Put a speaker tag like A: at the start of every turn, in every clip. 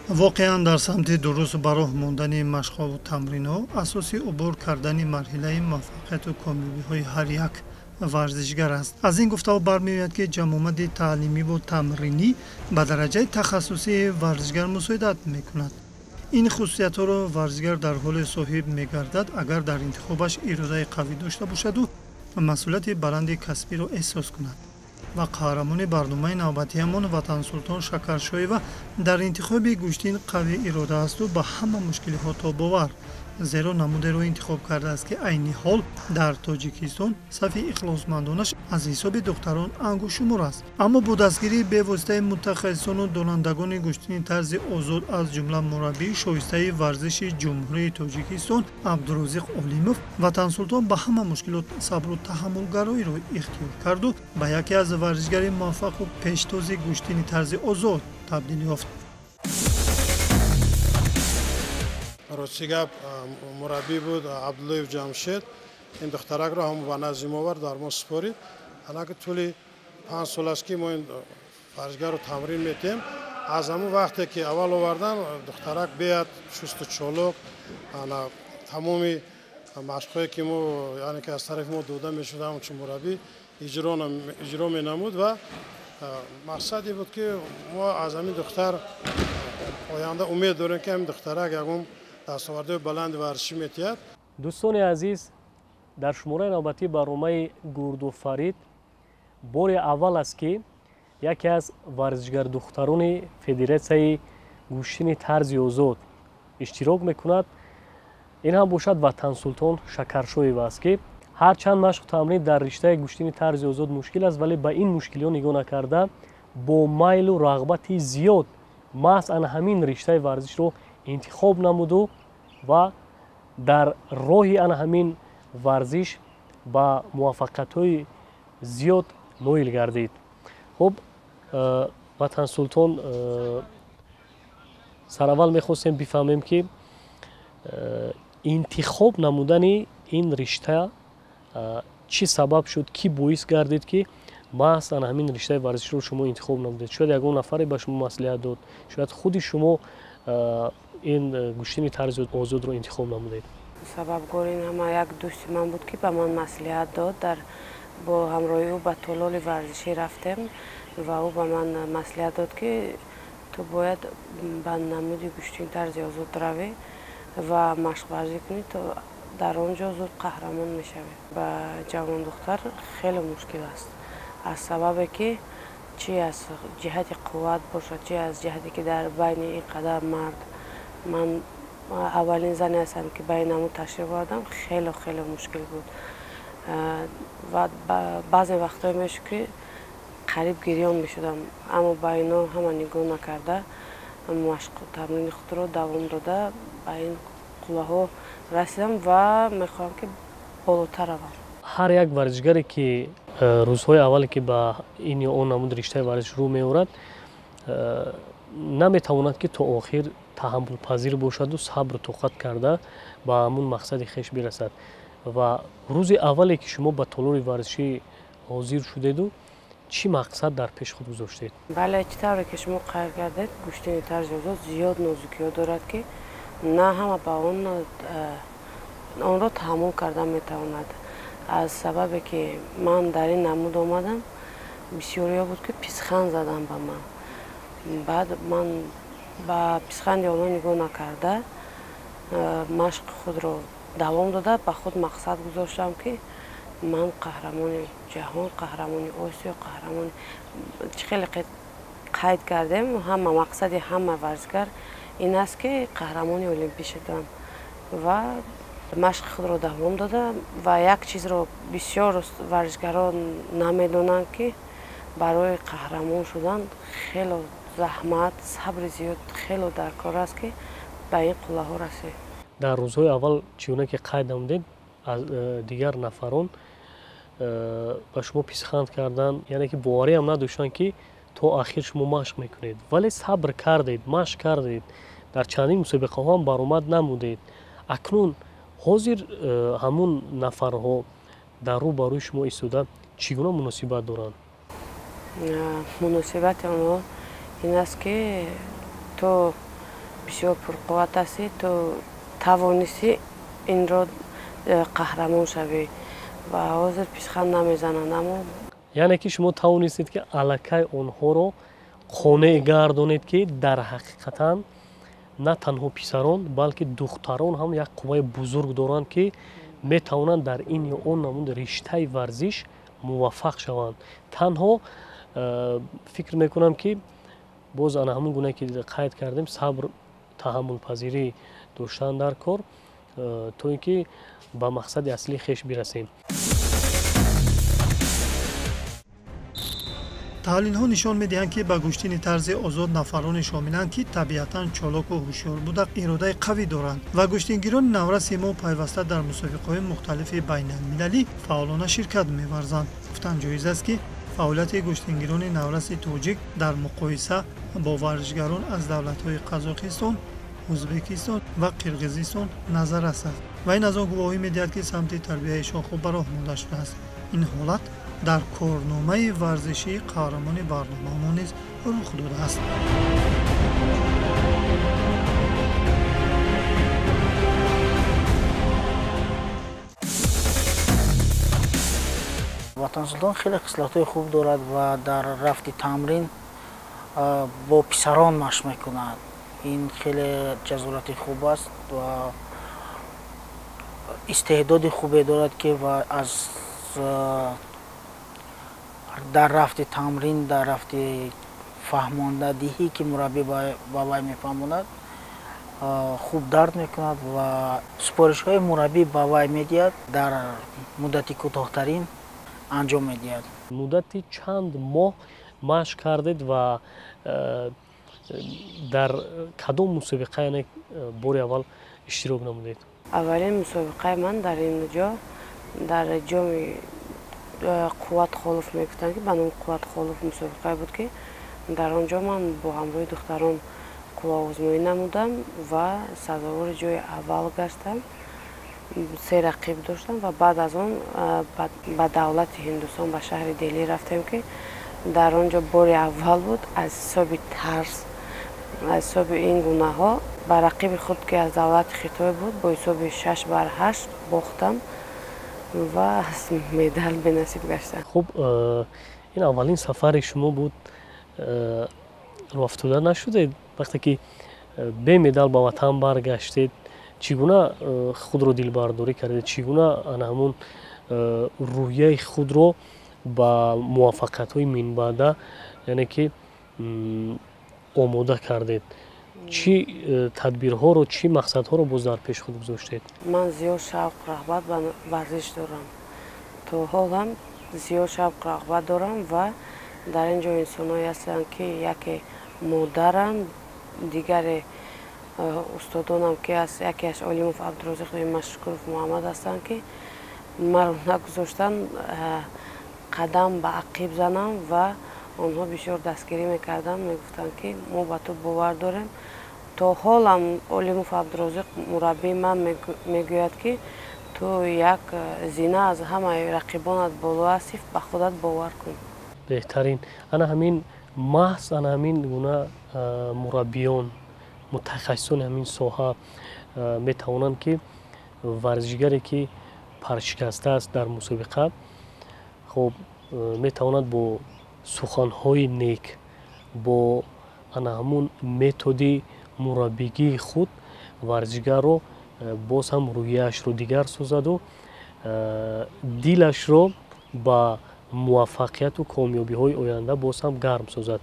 A: воқеан дар самти дуруст ба роҳ мондани машқову тамринҳо асоси убур кардани марҳилаи муваффақияту комилиҳои ҳар як варзишгар аст. Аз ин гуфтаҳо бармеояд, ки ҷамъомади таълимиву тамринӣ ба дараҷаи тахассусии варзишгар мусоидат мекунад. ин хусусиятҳоро варзишгар дар ҳоле соҳиб мегардад, агар дар интихобаш иродаи қавӣ дошта бошаду масъулияти баланди касбиро эҳсос кунад. ва қаҳрамони барномаи навбатиамон Ватансултон Шакаршоева дар интихоби Гӯштин қавӣ ирода асту ба ҳама мушкилиҳо тобовар, зеро намудеро интихоб кардааст, ки айни ҳол дар Тоҷикистон сафи ихлосмандонаш аз ҳисоби духтарон ангушумур аст. Аммо бо дастгирии бевоситаи мутахассисону донандагони гӯштини тарзи озод аз ҷумла мураббии шоистаи варзиши ҷумҳурии Тоҷикистон Абдурозиқ Олимов, Ватансултон ба ҳама мушкилот сабру таҳаммулгароиро ихтиёр карду ба яке аз варзишгари муваффақу пештози гӯштини тарзи озод табдил ёфт.
B: рости гап мураббӣ буд Абдуллоев Ҷамшед. ин духтаракро ҳам ба назди мо овард, дар мо супорид. ҳалаки тӯли 5 сол аст ки мо ин варзишгарро тамрин метем. аз ҳамон вақте ки аввал овардан духтарак беяд шусту чолок, тамоми машқҳое ки мо яъне ки аз тарафи мо дода мешуд ҳамчун мураббӣ иҷро менамуд ва мақсаде буд ки мо аз ҳамин духтар оянда умед дорем ки ҳамин духтарак ягон дастовардиҳои баланди варзишӣ метиҳад.
C: дӯстони азиз, дар шумораи навбатии барномаи Гурду Фарид бори аввал аст ки яке аз варзишгардухтарони Федератсияи гӯштини тарзи озод иштирок мекунад. ин ҳам бошад Ватансултон Шакаршоева аст, ки ҳарчанд машқу тамрин дар риштаи гӯштини тарзи озод мушкил аст, вале ба ин мушкилиҳо нигоҳ накарда бо майлу рағбати зиёд маҳз ана ҳамин риштаи варзишро интихоб намуду ва дар роҳи ана ҳамин варзиш ба муваффақиятҳои зиёд ноил гардид. хуб, Ватансултон, сараввал мехостем бифаҳмем, ки интихоб намудани ин ришта чӣ сабаб шуд, кӣ боис гардид, ки маҳз ана ҳамин риштаи варзишро шумо интихоб намудед? Шояд ягон нафаре ба шумо маслиҳат дод, шояд худи шумо ин гӯштини тарзи озодро интихоб намудед?
D: сабабгори ин ҳама як дӯсти ман буд, ки ба ман маслиҳат дод. бо ҳамроҳи ӯ ба тололи варзишӣ рафтем ва ӯ ба ман маслиҳат дод, ки ту бояд ба намуди гӯштини тарзи озод равӣ ва машқварзӣ кунӣ, то дар он ҷо зуд қаҳрамон мешавӣ. Ба ҷавон духтар хеле мушкил аст, аз сабабе ки чӣ аз ҷиҳати қувват бошад, чӣ аз ҷиҳате ки дар байни ин қадар мард, ман аввалин зане ҳастам, ки ба ин намуд ташриф овардам, хеле мушкил буд. ва баъзе вақтҳое мешуд, ки қариб гирён мешудам, аммо ба ино ҳама нигоҳ накарда машқу тамрини худро давом дода ба ин қувваҳо расидам ва мехоҳам, ки болотар равам.
C: ҳар як варзишгаре ки рӯзҳои аввале ки ба ин ё он намуди риштаи варзиш рӯ меорад, наметавонад ки то охир таҳаммулпазир бошаду сабру тоқат карда ба ҳамун мақсади хеш бирасад. ва рӯзи аввале ки шумо ба толори варзишӣ ҳозир шудеду чӣ мақсад дар пеши худ гузоштед?
D: бале, чӣ тавре ки шумо қайд кардед, гӯштини тарзи озод зиёд нозукиҳо дорад, ки на ҳама ба онро таҳаммул карда метавонад. аз сабабе ки ман дар ин намуд омадам, бисёриҳо буд, ки писханд задам ба ман. баъд ман ба писханди онҳо нигоҳ накарда машқи худро давом дода ба худ мақсад гузоштам, ки ман қаҳрамони ҷаҳон, қаҳрамони Осиё, қаҳрамони чӣ хеле қайд кардем. ҳама мақсади ҳама варзишгар ин аст, ки қаҳрамони олимпӣ шудам ва машқи худро давом дода. ва як чизро бисёр варзишгарон намедонанд, ки барои қаҳрамон шудан хело заҳмат, сабри зиёд хело даркор аст, ки ба ин қуллаҳо расед.
C: дар рӯзҳои аввал чӣ гуна ки қайд намудед, аз дигар нафарон ба шумо писханд кардан, яъне ки бовариам надоштанд, ки то ахир шумо машқ мекунед, вале сабр кардед, машқ кардед, дар чандин мусобиқаҳо ҳам баромад намудед. акнун ҳозир ҳамун нафарҳо дар рӯ ба рӯи шумо истода чӣ гуна муносибат доранд?
D: муносибати онҳо ин аст, ки то бисёр пурқувват ҳастӣ, ту тавонисти инро қаҳрамон шавӣ ва ҳозир писхан намезананд, аммо
C: яъне ки шумо тавонистед ки аллакай онҳоро қонеъ гардонед ки дар ҳақиқатан на танҳо писарон балки духтарон ҳам як қувваи бузург доранд ки метавонанд дар ин ё он намуд риштаи варзиш муваффақ шаванд. Танҳо фикр мекунам ки боз ана ҳамон гуна ки қайд кардем, сабр, таҳаммулпазирӣ доштан дар кор то ин ки ба мақсади аслии хеш бирасем.
A: таҳлилҳо нишон медиҳанд ки ба гӯштини тарзи озод нафароне шомиланд ки табиатан чолоку ҳушёр буда иродаи қавӣ доранд ва гӯштингирони навраси мо пайваста дар мусобиқаҳои мухталифи байналмилалӣ фаъолона ширкат меварзанд. гуфтан ҷоиз аст ки фаъолияти гӯштингирони навраси тоҷик дар муқоиса бо варзишгарон аз давлатҳои Қазоқистон, Ӯзбекистон ва Қирғизистон назаррас аст ва ин аз он гувоҳӣ медиҳад ки самти тарбияи шоху бароҳ монда шудааст. ин ҳолат дар корномаи варзишии қаҳрамони барномаҳо низ рух додааст.
E: ватансултон хеле хислатҳои хуб дорад ва дар рафти тамрин бо писарон машқ мекунад. ин хеле ҷазорати хуб аст ва истеъдоди хубе дорад ки ва аз дар рафти тамрин, дар рафти фаҳмондадиҳӣ ки мураббӣ ба вай мефаҳмонад хуб дард мекунад ва супоришҳои мураббӣ ба вай медиҳад дар муддати кӯтоҳтарин анҷом медиҳад.
C: муддати чанд моҳ машқ кардед ва дар кадом мусобиқа яъне бори аввал иштирок намудед?
D: аввалин мусобиқаи ман дар ин ҷо дар ҷоми қувват холов мегуфтанд ки ба номи қувват холов мусобиқае буд ки дар он ҷо ман бо ҳамроҳи духтарон қувваозмоӣ намудам ва сазовори ҷои аввал гаштам. 3 рақиб доштам ва баъд аз он ба давлати Ҳиндустон ба шаҳри Делӣ рафтем ки дар он ҷо бори аввал буд аз ҳисоби тарс, аз ҳисоби ин гунаҳо ба рақиби худ ки аз давлати Хитой буд бо ҳисоби 6-8 бохтам ва медал бенасиб гаштам.
C: хуб, ин аввалин сафари шумо буд. рофтуда нашудед вақте ки бе медал ба ватан баргаштед? чӣ гуна худро дилбардорӣ кардед? чӣ гуна ана ҳамон рӯҳияи худро ба муваффақиятҳои минбаъда яъне ки омода кардед? чӣ тадбирҳоро, чӣ мақсадҳоро боз дар пеши худ гузоштед?
D: ман зиёд шавқ рағбат ба варзиш дорам. То ҳолам зиёд шавқ рағбат дорам ва дар ин ҷо инсонҳое ҳастанд ки яке модаранд, дигаре устодонам ки аст, якеаш Олимов Абдурозиқ ва Машкуров Муҳаммад ҳастанд ки маро нагузоштанд қадам ба ақиб занам ва онҳо бисёр дастгирӣ мекарданд, мегуфтанд ки мо ба ту бовар дорем. То ҳолам Олимов Абдурозиқ мураббии ман мегӯяд ки ту як зина аз ҳамаи рақибонат боло ҳастӣ, ба худат бовар кун.
C: беҳтарин. ана ҳамин маҳз ана ҳамин гуна мураббиён, мутахассисони ҳамин соҳа метавонанд ки варзишгаре ки паршикастааст дар мусобиқа хоб метавонад бо суханҳои нек, бо ана ҳамун методи мураббигии худ варзишгарро боз ҳам рӯҳияашро дигар созаду дилашро ба муваффақияту комёбиҳои оянда боз ҳам гарм созад.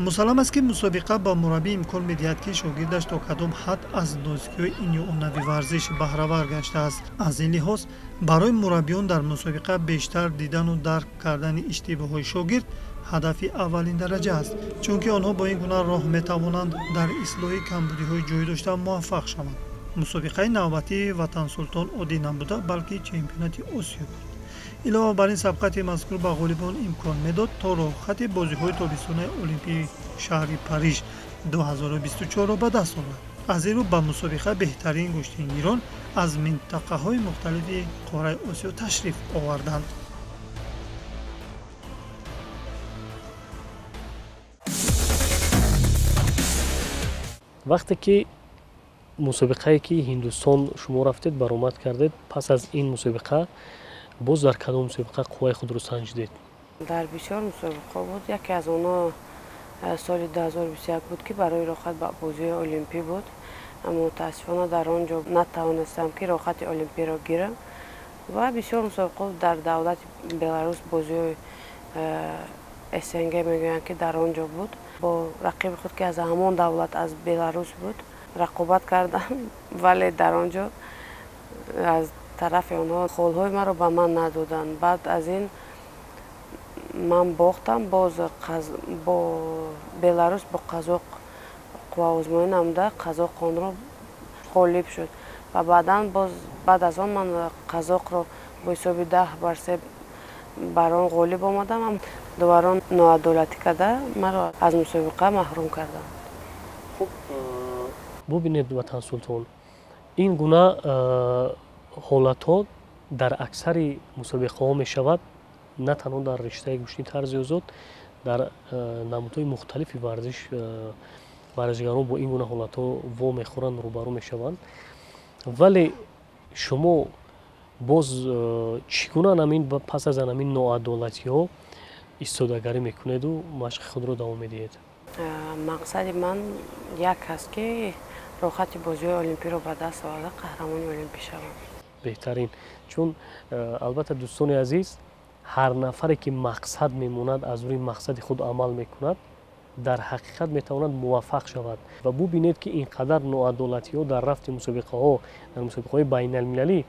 A: мусаллам аст ки мусобиқа ба мураббӣ имкон медиҳад ки шогирдаш то кадом ҳад аз нозикиҳои ин ё он нави варзиш баҳравар гаштааст. аз ин лиҳоз барои мураббиён дар мусобиқа бештар дидану дарк кардани иштибоҳҳои шогирд ҳадафи аввалин дараҷа аст, чунки онҳо бо ин гуна роҳ метавонанд дар ислоҳи камбудиҳои ҷойдошта муваффақ шаванд. мусобиқаи навбатии Ватансултон оддӣ набуда, балки чемпионати Осиё буд. илова бар ин сабқати мазкур ба ғолибон имкон медод то роҳхати бозиҳои тобистонаи олимпии шаҳри Париж 2024-ро ба даст оварад. аз ин рӯ ба мусобиқа беҳтарин гӯштингирон аз минтақаҳои мухталифи қораи Осиё ташриф оварданд.
C: вақте ки мусобиқае ки ҳиндустон шумо рафтед баромад кардед, пас аз ин мусобиқа боз дар кадом мусобиқа қувваи худро санҷидед?
D: дар бисёр мусобиқа буд. яке аз онҳо соли 2021 буд ки барои рохат ба бозиҳои олимпӣ буд. аммо мутаассифона дар он ҷо натавонистам ки рохати олимпиро гирам ва бисёр мусобиқа дар давлати беларус бозиҳои СНГ мегӯянд ки дар он ҷо буд. бо рақиби худ ки аз ҳамон давлат аз беларус буд рақобат кардам, вале дар он ҷо аз тарафи онҳо холҳои маро ба ман надоданд. баъд аз ин ман бохтам, боз бо беларус бо қазоқ қувваозмоӣ намуда қазоқ онро ғолиб шуд ва баъдан баъд аз он ман қазоқро бо ҳисоби 10-3 бар он ғолиб омадам. дуварон ноадолатӣ карда маро аз мусобиқа маҳрум карданд.
C: хуб, бубинед ватан султон, ин гуна ҳолатҳо дар аксари мусобиқаҳо мешавад, на танҳо дар риштаи гӯштни тарзи озод, дар намудҳои мухталифи варзиш варзишгарон бо ин гуна ҳолатҳо во мехӯранд, рӯбарӯ мешаванд. вале шумо боз чӣ гуна пас аз анамин ноадолатиҳо истодагарӣ мекунеду машқи худро давом медиҳед?
D: мақсади ман як ҳаст ки рохати бозиҳои олимпиро ба даст оварда қаҳрамони олимпӣ шавам.
C: беҳтарин, чун албатта дӯстони азиз, ҳар нафаре ки мақсад мемонад, аз рӯи мақсади худ амал мекунад, дар ҳақиқат метавонад муваффақ шавад. ва бубинед ки ин қадар ноадолатиҳо дар рафти мусобиқаҳо, дар мусобиқаҳои байналмилалӣ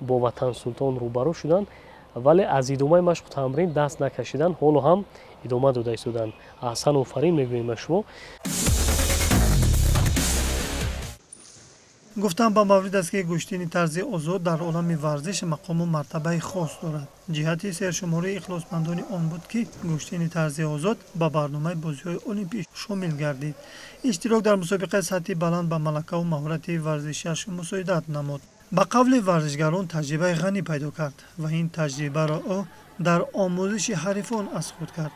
C: бо ватан султон рӯбарӯ шуданд, вале аз идомаи машқу тамрин даст накашиданд, ҳоло ҳам идома дода истоданд. аҳсан офарин мегӯем ба шумо.
A: гуфтам ба маврид аст ки гӯштини тарзи озод дар олами варзиш мақому мартабаи хос дорад. ҷиҳати сершумории ихлосмандони он буд ки гӯштини тарзи озод ба барномаи бозиҳои олимпӣ шомил гардид. иштирок дар мусобиқаи сатҳи баланд ба малакаву маҳорати варзишиаш мусоидат намуд. ба қавли варзишгарон таҷрибаи ғанӣ пайдо кард ва ин таҷрибаро ӯ дар омӯзиши ҳарифон аз худ кард.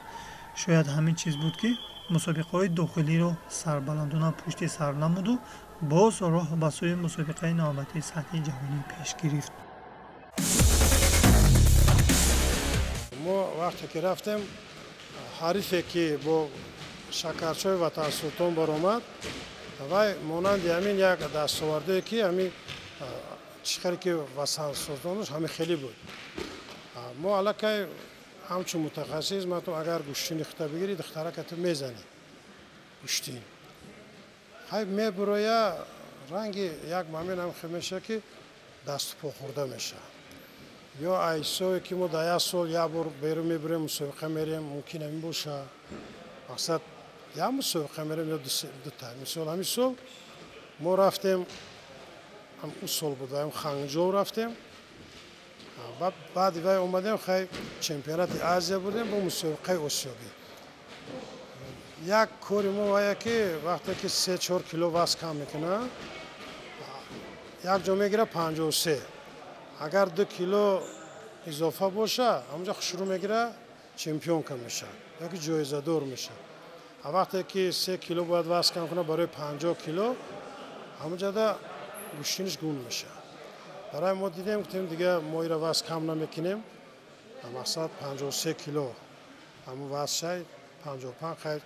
A: шояд ҳамин чиз буд ки мусобиқаҳои дохилиро сарбаландона пушти сар намуду боз роҳ ба сӯи мусобиқаи навбатии сатҳи ҷаҳонӣ пеш гирифт.
B: мо вақте ки рафтем, ҳарифе ки бо шакарчои ватан султон баромад, вай монанди ҳамин як дастовардое ки ҳамин чихаре ки ватан султон дошт ҳамин хеле буд. мо аллакай ҳамчун мутахассис матум агар гӯштини хута бигирӣ духтарака ту мезанӣ гӯштин ҳай мебуроя ранги як момент ҳам меша ки дасту по хӯрда меша. ё айсое ки мо дар як сол як бор берун мебурем мусобиқа мерем мумкин ҳамин боша. мақсад як мусобиқа мерем ё дута. мисол ҳамин сол мо рафтем, ӯ сол буд ҳам ханҷов рафтем. баъди вай омадем хай чемпионати азия будем бо мусобиқаи осиёбӣ. як кори мо вая ки вақте ки 3-4 кило вазн кам мекуна, як ҷо мегира 53. агар 2 кило изофа боша, ҳамонҷа хушрӯ мегира чемпионка меша ёки ҷоизадор меша. вақте ки 3 кило бояд вазн кам куна барои 50 кило, ҳамонҷада гӯштиниш гул меша. барои мо дидем гуфтем дига мо ира вазн кам намекунем, мақсад 53 кило ҳамон вазн шай 55 хай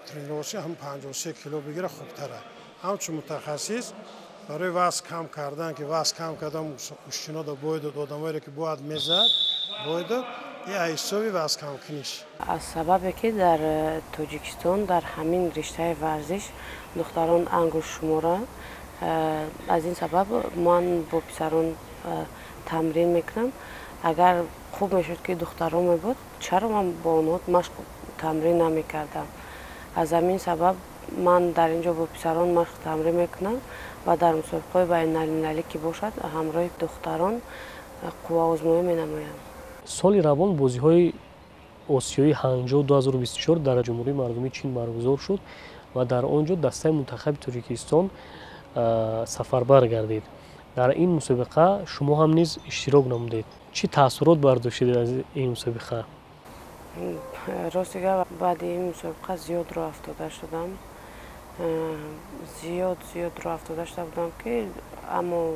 B: тренировочи ҳам 53 кило бигира хубтара. ҳамчун мутахассис барои вазн кам кардан ки вазн кам кардан гӯштинода бояд одамоеро ки бояд мезад бояд и айсови вазн камкуниш.
D: аз сабабе ки дар тоҷикистон дар ҳамин риштаи варзиш духтарон ангуш шуморанд, аз ин сабаб ман бо писарон тамрин мекунам. агар хуб мешуд ки духтарон мебуд, чаро ман бо онҳо машқ тамрин намекардам. аз ҳамин сабаб ман дар ин ҷо бо писарон машқ тамрин мекунам ва дар мусобиқаҳои байналмилалӣ ки бошад ҳамроҳи духтарон қувваозмоӣ менамоям.
C: соли равон бозиҳои осиёи ҳанҷоу 2024 дар ҷумҳурии мардумии чин баргузор шуд ва дар он ҷо дастаи мунтахаби Тоҷикистон сафарбар гардид. дар ин мусобиқа шумо ҳам низ иштирок намудед. чӣ таассурот бардоштед аз ин мусобиқа?
D: рости гап баъди ин мусобиқа зиёд роҳ афтода шудам. зиёд рафта дошта будам ки аммо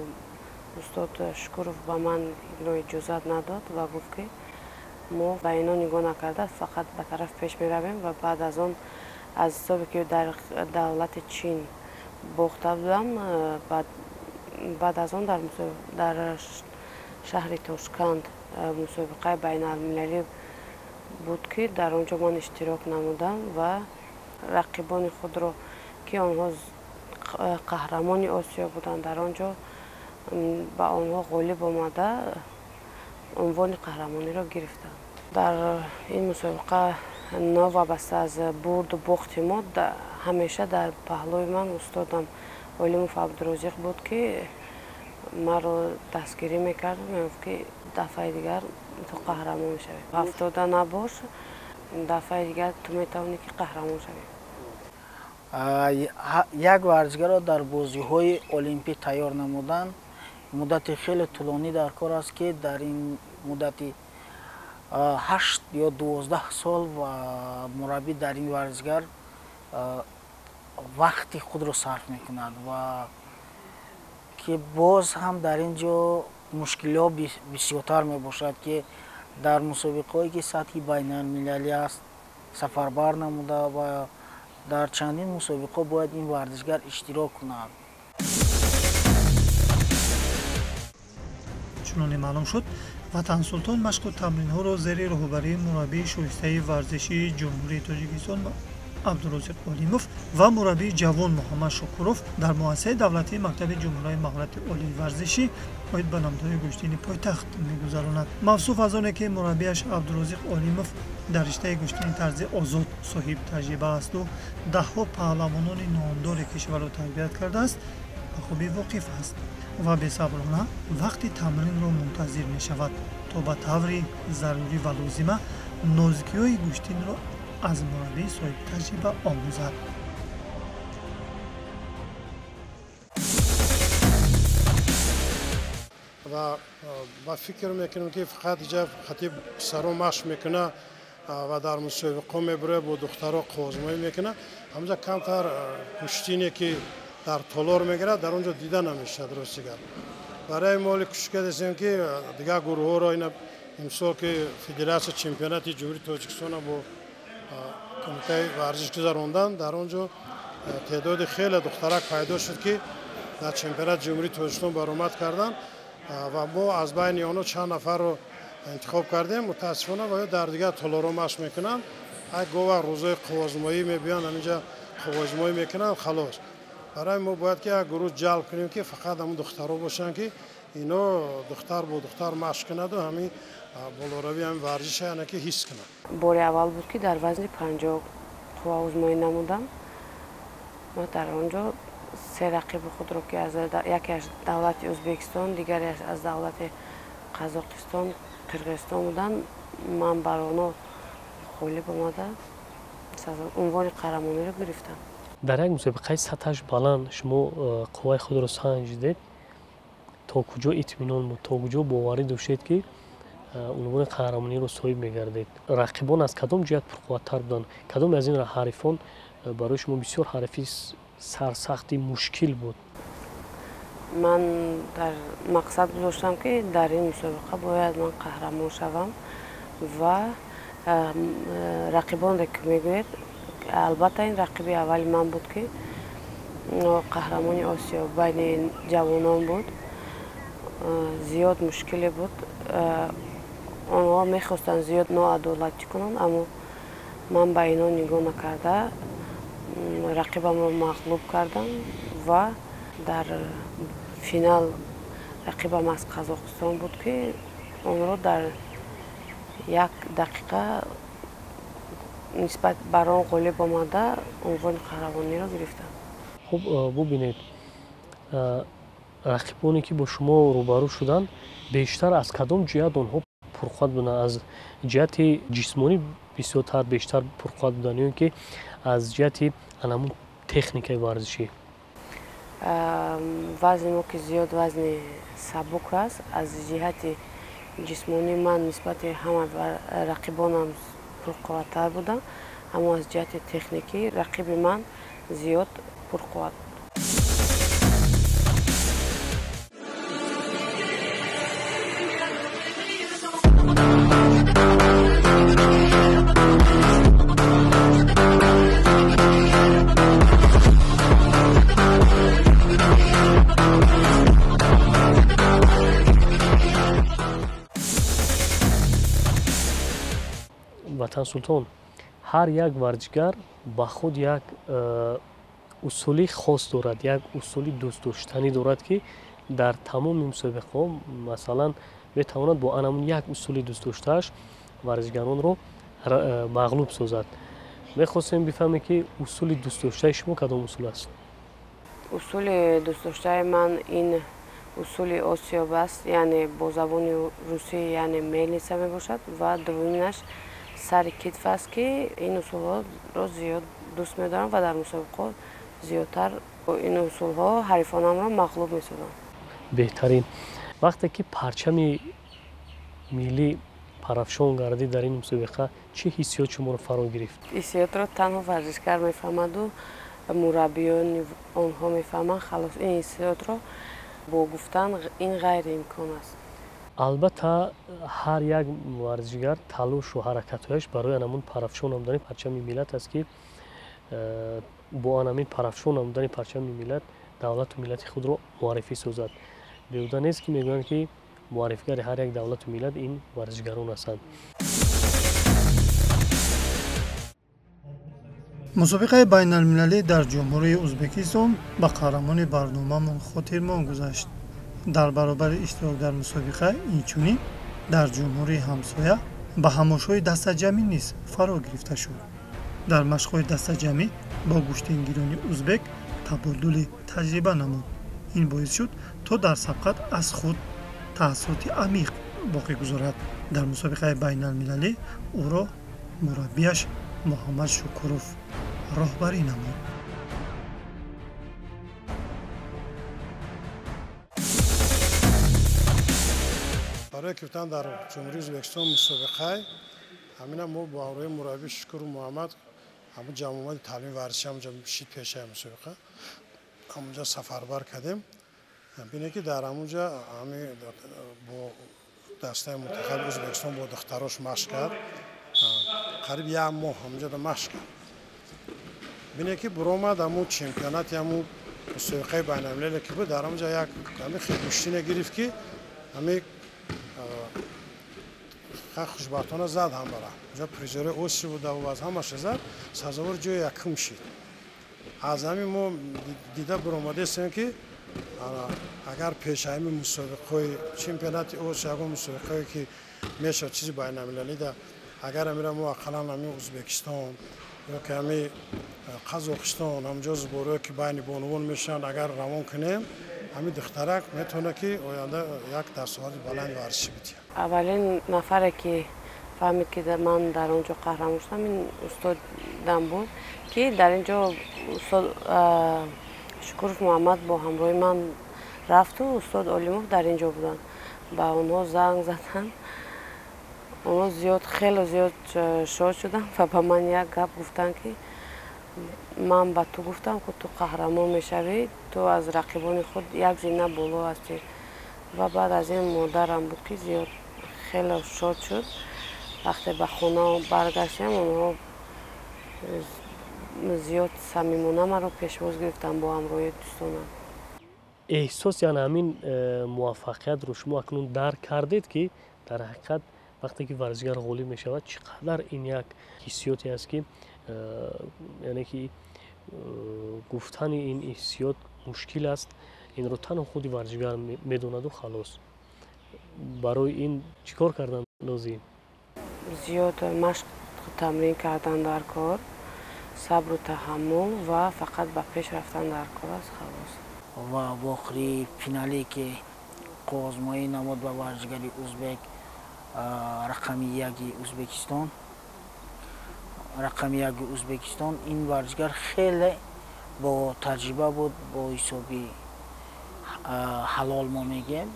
D: устод Шукуров ба ман ино иҷозат надод ва гуфт ки мо ба ино нигоҳ накарда фақат ба тараф пеш меравем ва баъд аз он аз ҳисобе ки дар давлати Чин бохта будам баъд аз он дар шаҳри Тошканд мусобиқаи байналмилалӣ буд ки дар он ҷо ман иштирок намудам ва рақибони худро ки онҳо қаҳрамони Осиё буданд дар он ҷо ба онҳо ғолиб омада унвони қаҳрамониро гирифтам. Дар ин мусобиқа новабаста аз бурду бохти мо ҳамеша дар паҳлӯи ман устодам Олимов Абдурозиқ буд ки маро дастгирӣ мекард, мегуфт ки дафъаи дигар ту қаҳрамон мешавӣ. Ҳафтода набош, дафъаи дигар ту метавонӣ ки қаҳрамон шавӣ.
E: Як варзишгаро дар бозиҳои олимпӣ тайёр намудан муддати хеле тӯлонӣ дар кор аст ки дар ин муддати 8 ё 12 сол мураббӣ дар ин варзишгар вақти худро сарф мекунад ва ки боз ҳам дар ин ҷо мушкилиҳо бисёртар мебошад ки дар мусобиқаҳое ки сатҳи байналмилалӣ аст сафарбар намуда ва дар чандин мусобиқаҳо бояд ин варзишгар иштирок кунад.
A: чуноне маълум шуд ватансултон машқу тамринҳоро зери роҳбарии мураббии шоистаи варзишии ҷумҳурии Тоҷикистон Абдурозиқ Олимов ва мураббии ҷавон Муҳаммад Шукуров дар муассисаи давлатии Мактаби ҷумҳурияи маҳорати олии варзишӣ оид ба намудҳои гӯштини пойтахт мегузаронад. мавсуф аз оне ки мураббияш Абдурозиқ Олимов дар риштаи гӯштини тарзи озод соҳиб таҷриба асту даҳҳо паҳлавонони номдори кишварро тарбият кардааст, ба хубӣ воқиф аст ва бесаброна вақти тамринро мунтазир мешавад то ба таври зарурӣ ва лозима нозикиҳои гӯштинро аз мураббии соҳиб таҷриба омӯзад.
B: ва фикр мекунем ки фақат иҷа хатиб писаро машқ мекуна ва дар мусобиқаҳо мебуре бо духтаро қувозмоӣ мекуна, ҳамҷа камтар куштине ки дар толор мегирад дар он ҷо дида намешавад. ростигар барои мо кӯшиш кардем ки дигар гурӯҳҳоро имсол ки федератсия чемпионати ҷумҳурии Тоҷикистона бо кумитаи варзиш гузаронданд, дар он ҷо теъдоди хеле духтарак пайдо шуд ки дар чемпионати ҷумҳурии Тоҷикистон баромад карданд ва мо аз байни онҳо чанд нафарро интихоб кардем. мутаассифона ва дар дигар толорҳо машқ мекунанд, ак говар рӯзои қувозмоӣ мебиёнд, ҳаминҷа қувозмоӣ мекунанд, халос. барои мо бояд ки як гурӯҳ ҷалб кунем ки фақат ҳамун духтарҳо бошанд ки ино духтар бо духтар машқ кунаду ҳамин болоравии ҳамин варзиша яъне ки ҳис кунанд.
D: бори аввал буд ки дар вазни 50 қувва озмоӣ намудам. мо дар он ҷо се рақиби худро ки яке аз давлати Ӯзбекистон, дигаре аз давлати Қазоқистон, Қирғизистон буданд, ман бар онҳо ғолиб омада унвони қаҳрамониро гирифтам.
C: дар як мусобиқаи сатҳаш баланд шумо қувваи худро санҷидед, то куҷо итминон буд, то куҷо боварӣ доштед ки унвони қаҳрамониро соҳиб мегардед? рақибон аз кадом ҷиҳат пурқувваттар буданд? кадом аз ин ҳарифон барои шумо бисёр ҳарифи сарсахти мушкил буд?
D: ман дар мақсад гузоштам ки дар ин мусобиқа бояд ман қаҳрамон шавам ва рақибонре ки мегӯед, албатта ин рақиби аввали ман буд ки қаҳрамони Осиё байни ҷавонон буд. зиёд мушкиле буд. онҳо мехостанд зиёд ноадолатӣ кунанд, аммо ман ба ино нигоҳ накарда рақибамро мағлуб кардам ва дар финал рақибам аз Қазоқистон буд ки онро дар 1 дақиқа нисбат бар он ғолиб омада унвони қаҳрамониро гирифтам.
C: хуб бубинед, рақибоне ки бо шумо рӯбарӯ шуданд бештар аз кадом ҷиҳат онҳо пурқувват буданд? аз ҷиҳати ҷисмонӣ бисёртар бештар пурқувват буданд ё ки аз ҷиҳати анамун техникаи варзишӣ?
D: вазни мо ки зиёд вазни сабук аст. аз ҷиҳати ҷисмонӣ ман нисбати ҳама рақибонам пурқувваттар будам, аммо аз ҷиҳати техникӣ рақиби ман зиёд пурқувват.
C: ватан султон ҳар як варзишгар ба худ як усули хос дорад, як усули дӯстдоштанӣ дорад ки дар тамоми мусобиқаҳо масалан метавонад бо анамун як усули дӯстдоштааш варзишгаронро мағлуб созад. мехостем бифаҳмем ки усули дӯстдоштаи шумо кадом усул аст?
D: усули дӯстдоштаи ман ин усули осиёб аст, яъне бо забони русӣ яъне мельница мебошад ва дуввуминаш сари китф аст ки ин усулҳоро зиёд дӯст медорам ва дар мусобиқаҳо зиёдтар бо ин усулҳо ҳарифонамро мағлуб месозам.
C: беҳтарин. вақте ки парчами миллӣ парафшон гардид дар ин мусобиқа чӣ ҳиссиёт шуморо фаро гирифт?
D: ҳиссиётро танҳо варзишгар мефаҳмаду мураббиёни онҳо мефаҳманд. халос ин ҳиссиётро бо гуфтан ин ғайриимкон аст.
C: албатта ҳар як варзишгар талошу ҳаракатҳояш барои анамун парафшон намудани парчами миллат аст ки бо анамин парафшон намудани парчами миллат давлату миллати худро муаррифӣ созад. беҳуда нест ки мегӯянд ки муаррифгари ҳар як давлату миллат ин варзишгарон ҳастанд.
A: мусобиқаи байналмилалӣ дар ҷумҳурии Ӯзбекистон ба қаҳрамони барномамон Хотирмон гузашт. дар баробари иштирок дар мусобиқа инчунин дар ҷумҳурии ҳамсоя ба ҳамошҳои дастаҷамӣ низ фаро гирифта шуд. дар машқҳои дастаҷамӣ бо гӯштингирони ӯзбек табодули таҷриба намуд. ин боис шуд то дар сабқат аз худ таассуроти амиқ боқӣ гузорад. дар мусобиқаи байналмилалӣ ӯро мураббияш муҳаммад шукуров роҳбарӣ намуд.
B: برای کفتن در جمهوری ازبکستان مسابقه همین ما با همراه مربی شکر محمد همون جامعه تعلیم ورزشی همونجا شید پیشه مسابقه همونجا سفربر کردیم. بینه که در همونجا همین با دسته منتخب ازبکستان با دختراش مشق کرد. قریب یک ماه همونجا در مشق کرد. بینه که برآمد همون چمپیونات همون مسابقه بین‌المللی که بود در همونجا یک همین خیلی گوشتینه گرفت که همین خوشبختانه زد هم برا اونجا پریزور اوسی بود و از همش زد سزاوار جای یکم شد. از همین ما دیده برآمده است که اگر پیش همین مسابقه چمپیونات اوسی یا مسابقه که میشه چیزی بین‌المللی ده اگر میرم ما اقلا همین ازبکستان یا که همین قزاقستان همجا زبوره که بین بانوان میشن اگر روان کنیم همین دخترک میتونه که آینده یک دستاورد بلند ورزشی بده.
D: اولین نفری که فهمید که من در اونجا قهرمان شدم این استادم بود که در اینجا استاد شکورف محمد با همراه من رفت و استاد علیموف در اینجا بودن. با اونها زنگ زدن. اونها زیاد خیلی زیاد شاد شدن و با من یک گپ گفتن که من با تو گفتم که تو قهرمان میشوی، تو از رقیبان خود یک زینه بالا هستی. و بعد از این مادرم بود که زیاد خیلی شاد شد. وقتی به خونه برگشتیم اونها زیاد صمیمانه من رو پیشواز گرفتن با همراه دوستانم.
C: احساس یعنی همین موفقیت رو شما اکنون درک کردید که در حقیقت وقتی که ورزشگر غالب می شود چقدر این یک حسیاتی است که یعنی که گفتن این حسیات مشکل است. این رو تنها خود ورزشگر میدوند و خلاص. برای این چیکار کردن لازم؟
D: زیاد مشق تمرین کردن در کار، صبر و تحمل و فقط به پیش رفتن در کار است خلاص.
E: و با آخری فینالی که آزمایی نمود با ورزشگری ازبک رقم یکی ازبکستان این ورزشگر خیلی با تجربه بود، با حسابی حلال ما میگیم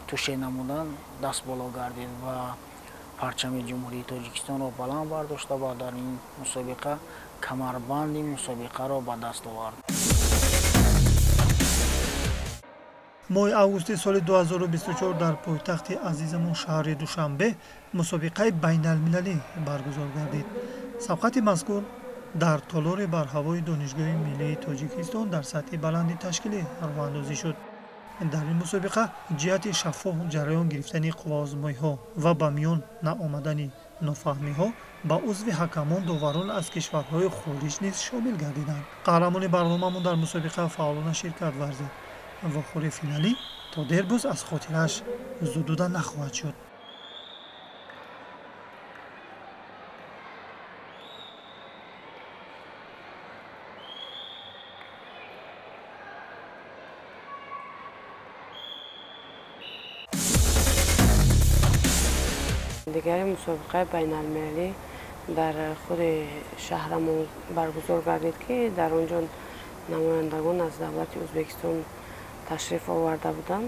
E: توشه نمودن دست بالا گردید و парчами ҷумҳурии Тоҷикистонро баланд бардошта ва дар ин мусобиқа камарбанди мусобиқаро ба даст овард.
A: моҳи августи соли 2024 дар пойтахти азизамон шаҳри душанбе мусобиқаи байналмилалӣ баргузор гардид. сабқати мазкур дар толори барҳавои донишгоҳи миллии Тоҷикистон дар сатҳи баланди ташкилӣ роҳандозӣ шуд. дар ин мусобиқа ҷиҳати шаффоф ҷараён гирифтани қувваозмоиҳо ва ба миён наомадани нофаҳмиҳо ба узви ҳакамон доварон аз кишварҳои хориҷ низ шомил гардиданд. қаҳрамони барномамон дар мусобиқа фаъолона ширкат варзид. вохӯри финалӣ то дербӯз аз хотираш зудуда нахоҳад шуд.
D: дигари мусобиқаи байналмилалӣ дар худи шаҳрамон баргузор гардид ки дар он ҷо намояндагон аз давлати Ӯзбекистон ташриф оварда буданд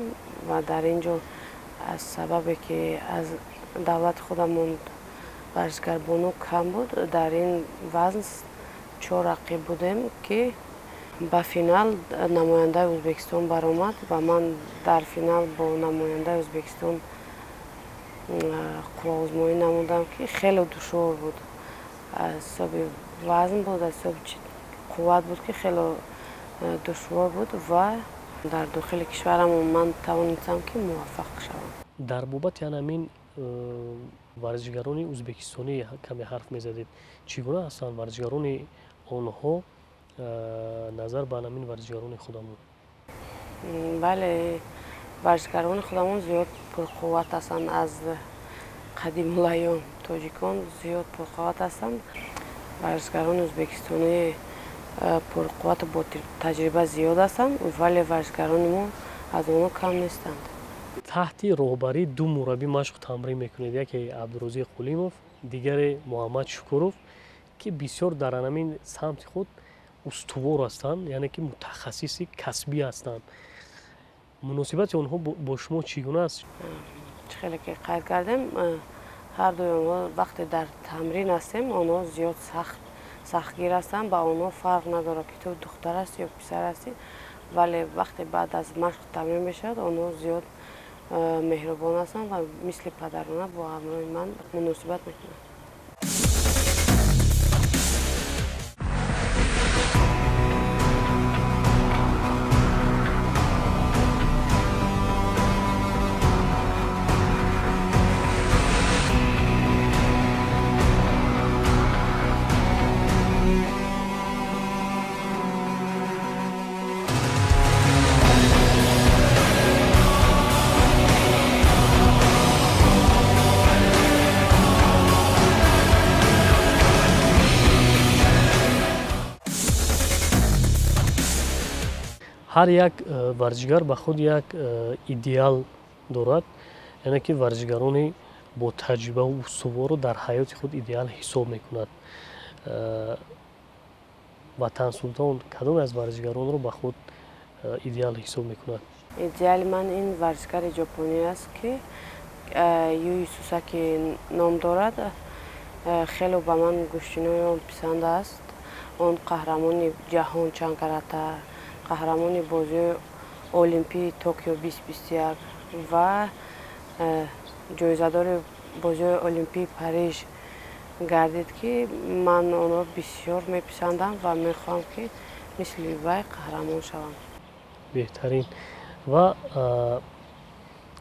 D: ва дар ин ҷо аз сабабе ки аз давлати худамон варзишгарбону кам буд, дар ин вазн 4 рақиб будем ки ба финал намояндаи Ӯзбекистон баромад ва ман дар финал бо намояндаи Ӯзбекистон қувваозмоӣ намудам ки хеле душвор буд. аз ҳисоби вазн буд, аз ҳисоби қувват буд ки хеле душвор буд ва дар дохили кишварамон ман тавонистам ки муваффақ шавам.
C: дар бобати анамин варзишгарони ӯзбекистонӣ каме ҳарф мезадед. Чӣ гуна ҳастанд варзишгарони онҳо назар ба анамин варзишгарони худамон?
D: бале, варзишгарони худамон зиёд пурқувват ҳастанд. аз қадимулайём тоҷикон зиёд пурқувват ҳастанд. варзишгарони ӯзбекистонӣ пурқуввату бо таҷриба зиёд ҳастанд, вале варзишгарони мо аз онҳо кам нестанд.
C: таҳти роҳбарии ду мураббӣ машқ тамрин мекунед, яке Абдурозиқ Қулимов, дигаре Муҳаммад Шукуров, ки бисёр дар анамин самти худ устувор ҳастанд, яъне ки мутахассиси касбӣ ҳастанд. муносибати онҳо бо шумо чӣ гуна аст?
D: хеле ки қайд кардем, ҳардуи онҳо вақте дар тамрин ҳастем, онҳо зиёд сахтгир ҳастанд. ба онҳо фарқ надорад ки ту духтар ҳасти ё писар ҳастӣ, вале вақте баъд аз машқ тамрин мешавад, онҳо зиёд меҳрубон ҳастанд ва мисли падарона бо ҳамроҳи ман муносибат мекунанд.
C: ҳар як варзишгар ба худ як идеал дорад, яъне ки варзишгарони бо таҷрибаву устувору дар ҳаёти худ идеал ҳисоб мекунад. Ватан Султон кадоме аз варзишгаронро ба худ идеал ҳисоб мекунад?
D: идеали ман ин варзишгари ҷопонӣ аст ки Юи Сусаки ном дорад. хеле ба ман гӯштинои он писанд аст. он қаҳрамони ҷаҳон чанкарата, қаҳрамони бозии олимпии Токио 2021 ва ҷоизадори бозии олимпии Париж гардид ки ман онро бисёр меписандам ва мехоҳам ки мисли вай қаҳрамон шавам.
C: беҳтарин. ва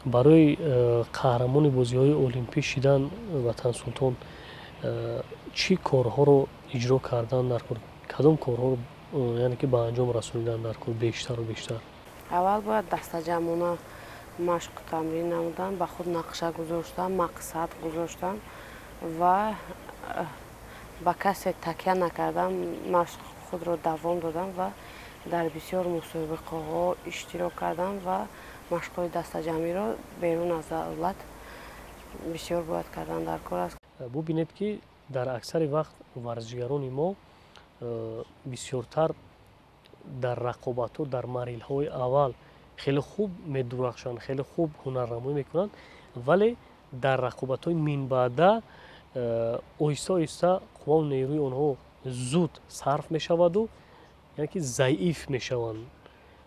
C: барои қаҳрамони бозиҳои олимпӣ шидан Ватан Султон чӣ корҳоро иҷро кардан дар кор? Кадом корҳоро яъне ки ба анҷом расонидан дар кор бештару бештар?
D: аввал бояд дастаҷамона машқ тамрин намудан, ба худ нақша гузоштан, мақсад гузоштан ва ба касе такя накардан машқ худро давом додан ва дар бисёр мусобиқаҳо иштирок кардан ва машқҳои дастаҷамиро берун аз давлат бисёр бояд кардан дар кор аст.
C: бубинед ки дар аксари вақт варзишгарони мо бисёртар дар рақобатҳо дар марҳилаҳои аввал хеле хуб медурахшанд, хеле хуб ҳунарнамоӣ мекунанд, вале дар рақобатҳои минбаъда оҳиста оҳиста қувваву нерӯи онҳо зуд сарф мешаваду яъне ки заиф мешаванд.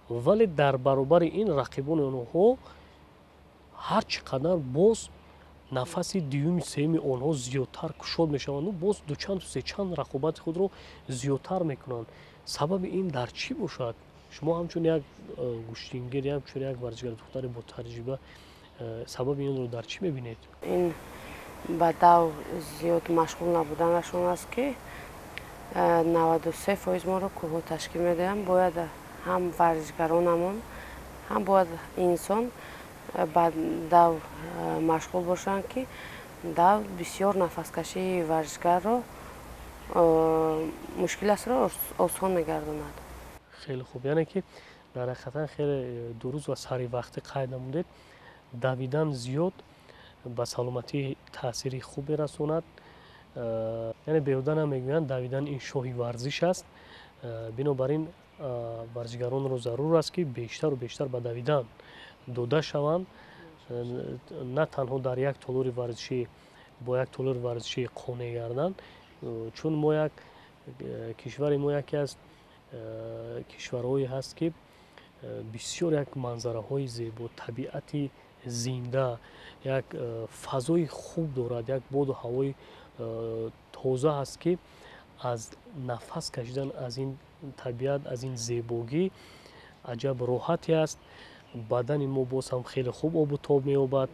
C: вале дар баробари ин рақибони онҳо ҳар чӣ қадар боз нафаси дуюми сеюми онҳо зиёдтар кушод мешаванду боз дучанду сечанд рақобати худро зиёдтар мекунанд. сабаби ин дар чӣ бошад? шумо ҳамчун як гӯштингир ҳамчун як варзишгари духтаре бо таҷриба сабаби инро дар чӣ мебинед?
D: ин ба дав зиёд машғул набуданашон аст ки 93% моро кӯҳҳо ташкил медиҳанд. бояд ҳам варзишгаронамон ҳам бояд инсон ба дав машғул бошанд ки дав бисёр нафаскашии варзишгарро мушкилашро осон мегардонад.
C: хеле хуб, яъне ки дар ҳақиқатан хеле дуруст ва саривақтӣ қайд намудед. давидан зиёд ба саломатӣ таъсири хуб мерасонад. яъне беҳуда намегӯянд давидан ин шоҳи варзиш аст. бинобар ин варзишгаронро зарур аст ки бештару бештар ба давидан дода шаванд, на танҳо дар як толори варзишӣ бо як толори варзишӣ қонеъ гарданд, чун мо як кишвари мо яке аз кишварҳое ҳаст ки бисёр як манзараҳои зебо, табиати зинда, як фазои хуб дорад, як боду ҳавои тоза ҳаст ки аз нафас кашидан аз ин табиат, аз ин зебогӣ аҷаб роҳате аст. бадани мо боз ҳам хеле хуб обу тоб меёбад.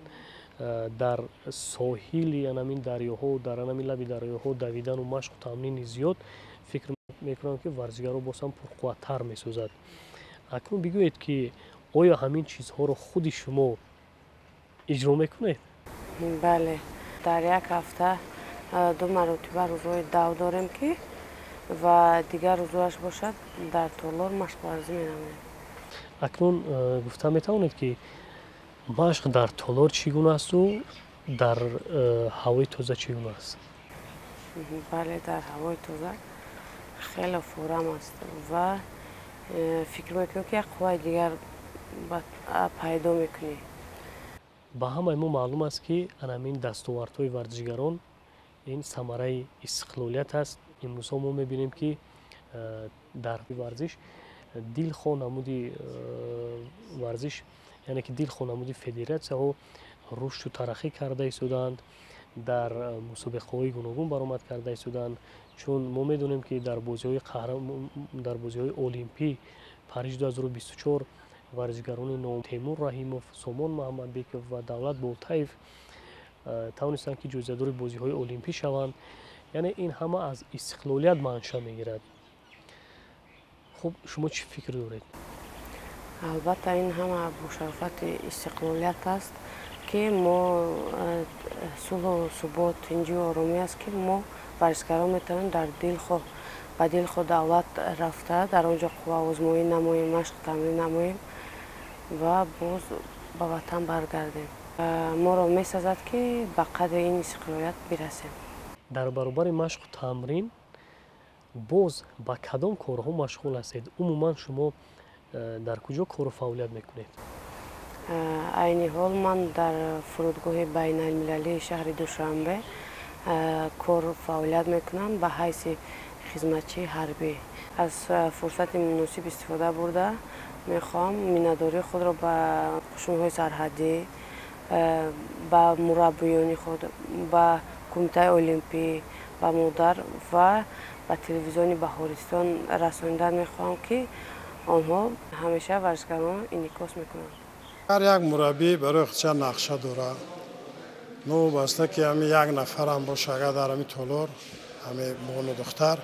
C: дар соҳили анамин дарёҳо, дар анамин лаби дарёҳо давидану машқу тамрини зиёд фикр мекунам ки варзишгарро боз ҳам пурқувваттар месозад. акнун бигӯед ки оё ҳамин чизҳоро худи шумо иҷро мекунед?
D: бале, дар як ҳафта 2 маротиба рӯзҳои дав дорем ки ва дигар рӯзҳояш бошад дар толор машқварзӣ менамоем.
C: акнун гуфта метавонед ки машқ дар толор чӣ гуна асту дар ҳавои тоза чӣ гуна аст?
D: бале, дар ҳавои тоза хеле фурам аст ва фикр мекунем ки як қувваи дигар пайдо мекунӣ.
C: ба ҳамаи мо маълум аст ки анамин дастовардҳои варзишгарон ин самараи истиқлолият аст. имрӯзҳо мо мебинем ки дар варзиш дилхо намуди варзиш, яъне ки дилхо намуди федератсияҳо рушду тараққӣ карда истодаанд, дар мусобиқаҳои гуногун баромад карда истодаанд. чун мо медонем ки дар бозиҳои олимпӣ Париж 2024 варзишгарони ном Темур Раҳимов, Сомон Маҳаммадбеков ва Давлат Болтаев тавонистанд ки ҷоизадори бозиҳои олимпӣ шаванд. яъне ин ҳама аз истиқлолият манша мегирад. хуб, шумо чӣ фикр доред?
D: албатта ин ҳама бо шарофати истиқлолият аст ки мо сулҳу субот, тинҷу оромӣ аст ки мо варзишгарон метавонем дар дилхо ба дилхо давлат рафта дар он ҷо қувваозмоӣ намоем, машқ тамрин намоем ва боз ба ватан баргардем. моро месазад ки ба қадри ин истиқлолият бирасем.
C: дар баробари машқу тамрин боз ба кадом корҳо машғул ҳастед? умуман шумо дар куҷо кору фаъолият мекунед?
D: айни ҳол ман дар фурудгоҳи байналмилалии шаҳри душанбе кор фаъолият мекунам ба ҳайси хизматчии ҳарбӣ. аз фурсати муносиб истифода бурда мехоҳам миннатдории худро ба қушунҳои сарҳадӣ, ба мураббиёни худ, ба кумитаи олимпӣ, ба модар ва ба телевизиони Баҳористон расонидан мехоҳам ки онҳо ҳамеша варзишгаронро инъикос мекунанд.
B: ҳар як мураббӣ барои худша нақша дорад. новобаста ки ҳамин як нафарам боша агар дар ҳамин толор ҳамин бону духтар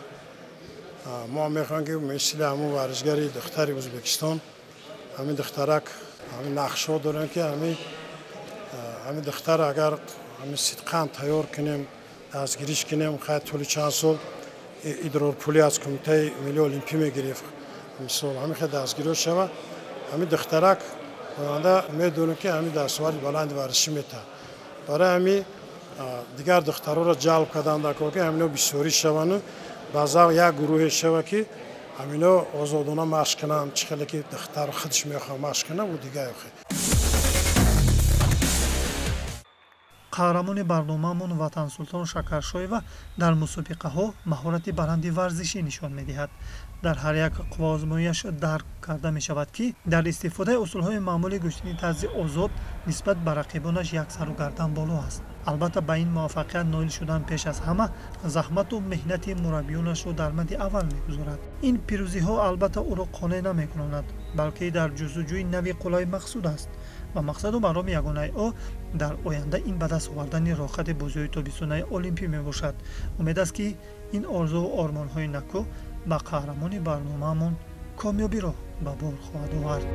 B: мо мехоҳем ки мисли ҳамун варзишгари духтари Ӯзбекистон ҳамин духтарак ҳамин нақшҳо дорем ки ҳамин духтар агар ҳамин сидқан тайёр кунем, дастгириш кунем, хай тӯли чанд сол идрорпулӣ аз кумитаи миллии олимпӣ мегирифт. мисол ҳамин хай дастгирӣ шава ҳамин духтарак оянда медонем ки ҳамин дастоварди баланди варзишӣ метавад. барои ҳамин дигар духтарҳоро ҷалб кардан дар кор ки ҳамино бисёрӣ шаванду ба завқ як гурӯҳе шава ки ҳамино озодона машқ кунанд. чӣ хеле ки духтар худш мехоҳад машқ кунад у дигар
A: қаҳрамони барномаамон ватансултон шакаршоева дар мусобиқаҳо маҳорати баранди варзишӣ нишон медиҳад. дар ҳар як қувваозмоиш дарк карда мешавад ки дар истифодаи усулҳои маъмули гӯштини тарзи озод нисбат ба рақибонаш як сару гардан боло аст. албатта ба ин муваффақият ноил шудан пеш аз ҳама заҳмату меҳнати мураббиёнашро дар мадди аввал мегузорад. ин пирӯзиҳо албатта ӯро қонеъ намекунонад, балки дар ҷустуҷӯи нави қулои мақсуд аст ва мақсаду бароми ягонаи ӯ дар оянда ин ба даст овардани рохати бозиҳои тобистонаи олимпӣ мебошад. умед аст ки ин орзуу ормонҳои накӯ ба қаҳрамони барномаамон комёбиро ба бор хоҳад овард.